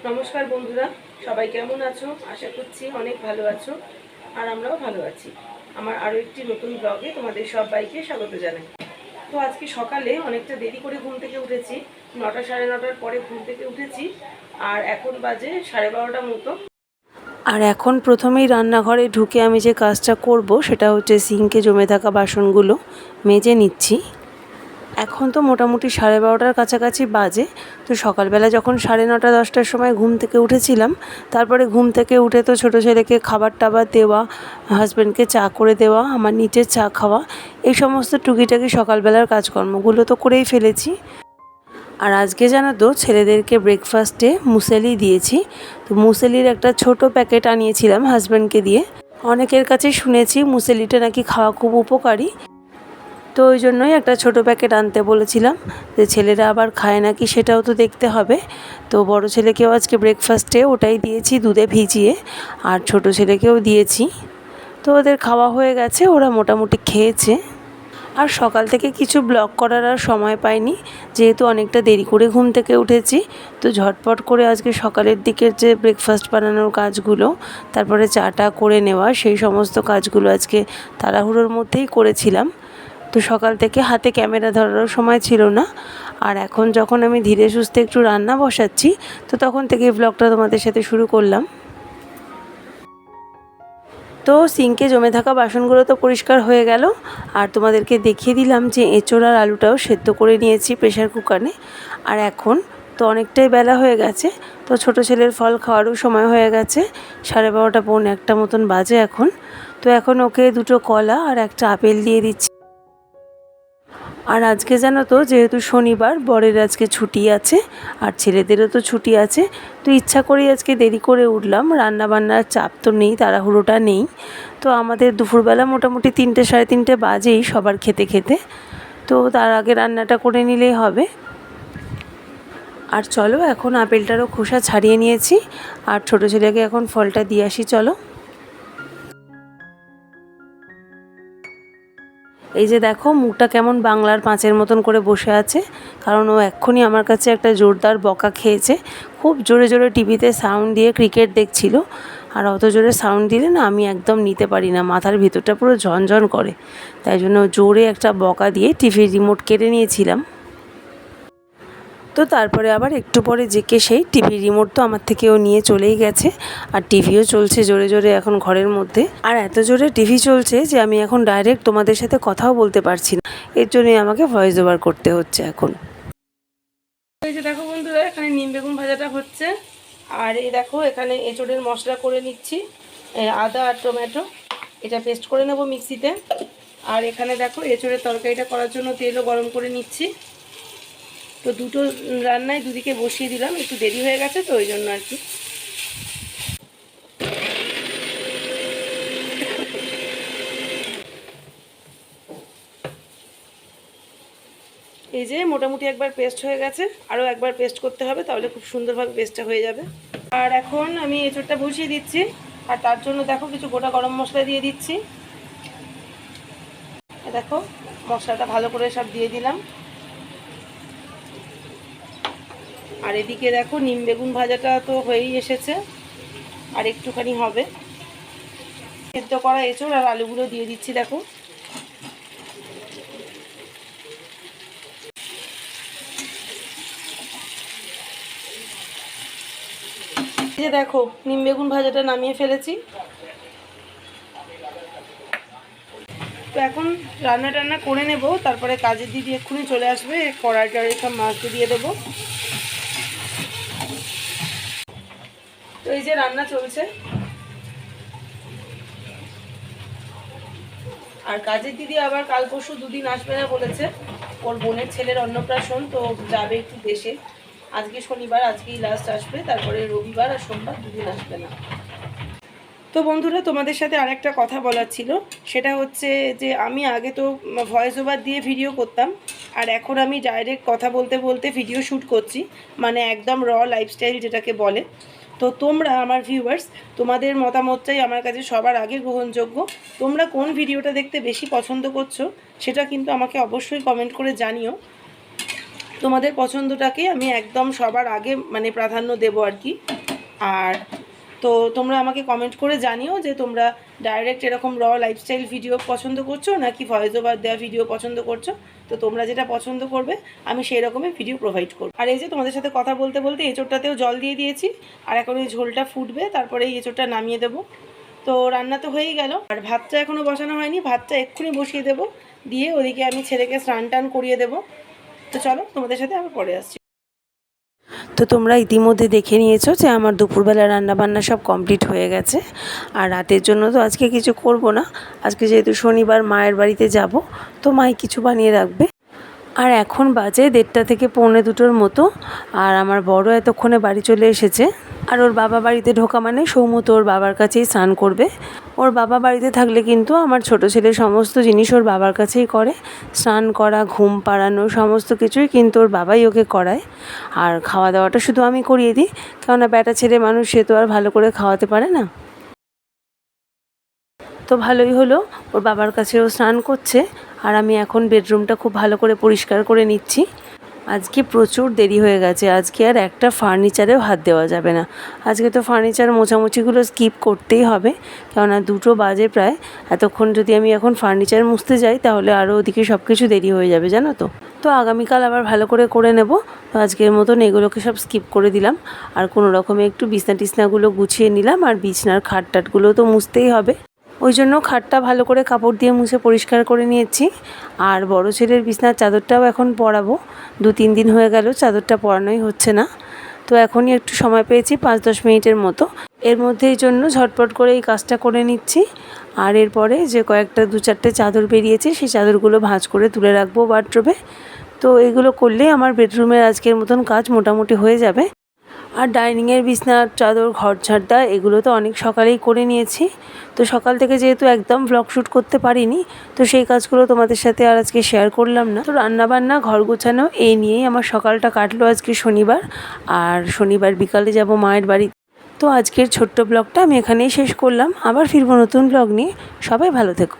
নমস্কার বন্ধুরা, সবাই কেমন আছো? আশা করছি অনেক ভালো আছো, আর আমরাও ভালো আছি। আমার আরও একটি নতুন ব্লগে তোমাদের সবাইকে স্বাগত জানাই। তো আজকে সকালে অনেকটা দেরি করে ঘুম থেকে উঠেছি, 9টা সাড়ে 9টার পরে ঘুম থেকে উঠেছি, আর এখন বাজে 12:30 মতো। আর এখন প্রথমেই রান্নাঘরে ঢুকে আমি যে কাজটা করব সেটা হচ্ছে সিঙ্কে জমে থাকা বাসনগুলো মেজে নিচ্ছি। এখন তো মোটামুটি 12:30টার কাছাকাছি বাজে। তো সকালবেলা যখন 9:30 10টার সময় ঘুম থেকে উঠেছিলাম, তারপরে ঘুম থেকে উঠে তো ছোটো ছেলেকে খাবার টাবার দেওয়া, হাজব্যান্ডকে চা করে দেওয়া, আমার নিজের চা খাওয়া, এই সমস্ত টুকিটাকি সকালবেলার কাজকর্মগুলো তো করেই ফেলেছি। আর আজকে জানো তো ছেলেদেরকে ব্রেকফাস্টে মুসেলি দিয়েছি। তো মুসেলির একটা ছোট প্যাকেট আনিয়েছিলাম হাজব্যান্ডকে দিয়ে। অনেকের কাছে শুনেছি মুসেলিটা নাকি খাওয়া খুব উপকারী, তো ওই জন্যই একটা ছোটো প্যাকেট আনতে বলেছিলাম, যে ছেলেরা আবার খায় নাকি সেটাও তো দেখতে হবে। তো বড় ছেলেকেও আজকে ব্রেকফাস্টে ওটাই দিয়েছি দুধে ভিজিয়ে, আর ছোট ছেলেকেও দিয়েছি। তো ওদের খাওয়া হয়ে গেছে, ওরা মোটামুটি খেয়েছে। আর সকাল থেকে কিছু ব্লগ করার আর সময় পাইনি, যেহেতু অনেকটা দেরি করে ঘুম থেকে উঠেছি। তো ঝটপট করে আজকে সকালের দিকের যে ব্রেকফাস্ট বানানোর কাজগুলো, তারপরে চাটা করে নেওয়া, সেই সমস্ত কাজগুলো আজকে তাড়াহুড়োর মধ্যেই করেছিলাম। তো সকাল থেকে হাতে ক্যামেরা ধরারও সময় ছিল না। আর এখন যখন আমি ধীরে সুস্থে একটু রান্না বসাচ্ছি, তো তখন থেকে ব্লগটা তোমাদের সাথে শুরু করলাম। তো সিঙ্কে জমে থাকা বাসনগুলো তো পরিষ্কার হয়ে গেল, আর তোমাদেরকে দেখিয়ে দিলাম যে এঁচোড় আর আলুটাও সেদ্ধ করে নিয়েছি প্রেশার কুকারে। আর এখন তো অনেকটাই বেলা হয়ে গেছে, তো ছোট ছেলের ফল খাওয়ারও সময় হয়ে গেছে, 12:30 পৌনে 1টা মতন বাজে এখন। তো এখন ওকে দুটো কলা আর একটা আপেল দিয়ে দিচ্ছি। আর আজকে জানো তো, যেহেতু শনিবার, বরের আজকে ছুটি আছে আর ছেলেদেরও তো ছুটি আছে, তো ইচ্ছা করেই আজকে দেরি করে উঠলাম। রান্না বান্নার চাপ তো নেই, তাড়াহুড়োটা নেই। তো আমাদের দুপুরবেলা মোটামুটি 3টে সাড়ে 3টে বাজেই সবার খেতে খেতে, তো তার আগে রান্নাটা করে নিলেই হবে। আর চলো, এখন আপেলটারও খোসা ছাড়িয়ে নিয়েছি, আর ছোটো ছেলেকে এখন ফলটা দিয়ে আসি চলো। এই যে দেখো, মুখটা কেমন বাংলার পাঁচের মতন করে বসে আছে, কারণ ও এক্ষুনি আমার কাছে একটা জোরদার বকা খেয়েছে। খুব জোরে জোরে টিভিতে সাউন্ড দিয়ে ক্রিকেট দেখছিল, আর অত জোরে সাউন্ড দিলে না আমি একদম নিতে পারি না, মাথার ভিতরটা পুরো ঝনঝন করে। তাই জন্য জোরে একটা বকা দিয়ে টিভির রিমোট কেড়ে নিয়েছিলাম। তো তারপরে আবার একটু পরে জেকে সেই টিভির রিমোট তো আমার থেকেও নিয়ে চলেই গেছে, আর টিভিও চলছে জোরে জোরে এখন ঘরের মধ্যে। আর এত জোরে টিভি চলছে যে আমি এখন ডাইরেক্ট তোমাদের সাথে কথাও বলতে পারছি না, এর জন্যই আমাকে ভয়েস ওভার করতে হচ্ছে এখন। এই যে দেখো বন্ধুরা, এখানে নিম বেগুন ভাজাটা হচ্ছে, আর এই দেখো এখানে এঁচোড়ের মশলা করে নিচ্ছি, আদা আর টমেটো এটা পেস্ট করে নেব মিক্সিতে। আর এখানে দেখো এঁচোড়ের তরকারিটা করার জন্য তেলও গরম করে নিচ্ছি। তো দুটো রান্নায় দুদিকে বসিয়ে দিলাম, একটু দেরি হয়ে গেছে তো ওই জন্য আর কি। এই যে মোটামুটি একবার পেস্ট হয়ে গেছে, আরও একবার পেস্ট করতে হবে, তাহলে খুব সুন্দরভাবে পেস্টটা হয়ে যাবে। আর এখন আমি এঁচোড়টা বসিয়ে দিচ্ছি, আর তার জন্য দেখো কিছু গোটা গরম মশলা দিয়ে দিচ্ছি। দেখো মশলাটা ভালো করে সব দিয়ে দিলাম। আর এদিকে দেখো নিম বেগুন ভাজাটা তো হয়েই এসেছে, আর একটুখানি হবে। সেদ্ধ করা এঁচোড় আর আলুগুলো দিয়ে দিচ্ছি দেখো। এই যে দেখো নিম বেগুন ভাজাটা নামিয়ে ফেলেছি। তো এখন রান্না টান্না করে নেব, তারপরে কাজের দিদি এক্ষুনি চলে আসবে, কড়াইটা সব মাছ দিয়ে দেবো। তো এই যে রান্না চলছে, আর কাজের দিদি আবার কাল পরশু দুদিন আসবে না বলেছে, ওর বোনের ছেলের অন্নপ্রাশন, তো যাবে একটু দেশে। আজকে শনিবার, আজকেই লাস্ট আসবে, তারপরে রবিবার আর সোমবার দুদিন আসবে না। তো বন্ধুরা, তোমাদের সাথে আর একটা কথা বলার ছিল, সেটা হচ্ছে যে আমি আগে তো ভয়েস ওভার দিয়ে ভিডিও করতাম, আর এখন আমি ডাইরেক্ট কথা বলতে বলতে ভিডিও শ্যুট করছি, মানে একদম র লাইফস্টাইল যেটাকে বলে। তো তোমরা আমার ভিউয়ার্স, তোমাদের মতামতটাই আমার কাছে সবার আগে গ্রহণযোগ্য। তোমরা কোন ভিডিওটা দেখতে বেশি পছন্দ করছো সেটা কিন্তু আমাকে অবশ্যই কমেন্ট করে জানিও। তোমাদের পছন্দটাকে আমি একদম সবার আগে মানে প্রাধান্য দেবো আর কি। আর তো তোমরা আমাকে কমেন্ট করে জানিও যে তোমরা ডাইরেক্ট এরকম লাইফস্টাইল ভিডিও পছন্দ করছো নাকি ভয়েস ওভার দেওয়া ভিডিও পছন্দ করছো। তো তোমরা যেটা পছন্দ করবে আমি সেই রকমই ভিডিও প্রোভাইড করব। আর এই যে তোমাদের সাথে কথা বলতে বলতে এঁচোড়টাতেও জল দিয়ে দিয়েছি, আর এখন এই ঝোলটা ফুটবে, তারপরে এই এঁচোড়টা নামিয়ে দেবো। তো রান্না তো হয়েই গেল, আর ভাতটা এখনও বসানো হয়নি, ভাতটা এক্ষুনি বসিয়ে দেবো, দিয়ে ওদিকে আমি ছেলেকে স্নান টান করিয়ে দেবো। তো চলো তোমাদের সাথে আবার পরে আসছি। তো তোমরা ইতিমধ্যে দেখে নিয়েছো যে আমার দুপুরবেলা রান্নাবান্না সব কমপ্লিট হয়ে গেছে। আর রাতের জন্য তো আজকে কিছু করব না, আজকে যেহেতু শনিবার মায়ের বাড়িতে যাব, তো মাই কিছু বানিয়ে রাখবে। আর এখন বাজে 1:30 থেকে 1:45 মতো, আর আমার বড় এতক্ষণে বাড়ি চলে এসেছে। আর ওর বাবা বাড়িতে ঢোকা মানে সৌমু তো ওর বাবার কাছেই স্নান করবে। ওর বাবা বাড়িতে থাকলে কিন্তু আমার ছোট ছেলে সমস্ত জিনিস ওর বাবার কাছেই করে, স্নান করা, ঘুম পাড়ানো, সমস্ত কিছুই কিন্তু ওর বাবাই ওকে করায়। আর খাওয়া দাওয়াটা শুধু আমি করিয়ে দিই, কেননা বেটা ছেলে মানুষ, সে তো আর ভালো করে খাওয়াতে পারে না। তো ভালোই হলো, ওর বাবার কাছেও স্নান করছে, আর আমি এখন বেডরুমটা খুব ভালো করে পরিষ্কার করে নিচ্ছি। আজকে প্রচুর দেরি হয়ে গেছে, আজকে আর একটা ফার্নিচারেও হাত দেওয়া যাবে না। আজকে তো ফার্নিচার মোছামুছিগুলো স্কিপ করতেই হবে, কেননা 2টো বাজে প্রায়। এতক্ষণ যদি আমি এখন ফার্নিচার মুছতে যাই তাহলে আরও ওদিকে সব কিছু দেরি হয়ে যাবে, জানো তো। তো আগামীকাল আবার ভালো করে নেব। তো আজকের মতন এগুলোকে সব স্কিপ করে দিলাম, আর কোনো রকমে একটু বিছনা টিছনাগুলো গুছিয়ে নিলাম। আর বিছনার খাট টাটগুলো তো মুছতেই হবে, ওই জন্য খাটটা ভালো করে কাপড় দিয়ে মুছে পরিষ্কার করে নিয়েছি। আর বড় ছেলের বিছনার চাদরটাও এখন পরাবো, 2-3 দিন হয়ে গেল চাদরটা পরানোই হচ্ছে না। তো এখনই একটু সময় পেয়েছি 5-10 মিনিটের মতো, এর মধ্যে এই জন্য ঝটপট করে এই কাজটা করে নিচ্ছি। আর এরপরে যে কয়েকটা 2-4টে চাদর বেরিয়েছে সেই চাদরগুলো ভাঁজ করে তুলে রাখবো ওয়ার্ড্রোবে। তো এগুলো করলেই আমার বেডরুমের আজকের মতন কাজ মোটামুটি হয়ে যাবে। আর ডাইনিংয়ের বিছনার চাদর, ঘর ঝাড়টা, এগুলো তো অনেক সকালেই করে নিয়েছি। তো সকাল থেকে যেহেতু একদম ব্লগ শ্যুট করতে পারিনি, তো সেই কাজগুলো তোমাদের সাথে আর আজকে শেয়ার করলাম না। তো রান্নাবান্না, ঘর গোছানো, এই নিয়েই আমার সকালটা কাটলো আজকে শনিবার। আর শনিবার বিকালে যাব মায়ের বাড়ি। তো আজকের ছোট্ট ব্লগটা আমি এখানেই শেষ করলাম, আবার ফিরবো নতুন ব্লগ নিয়ে। সবাই ভালো থেকো।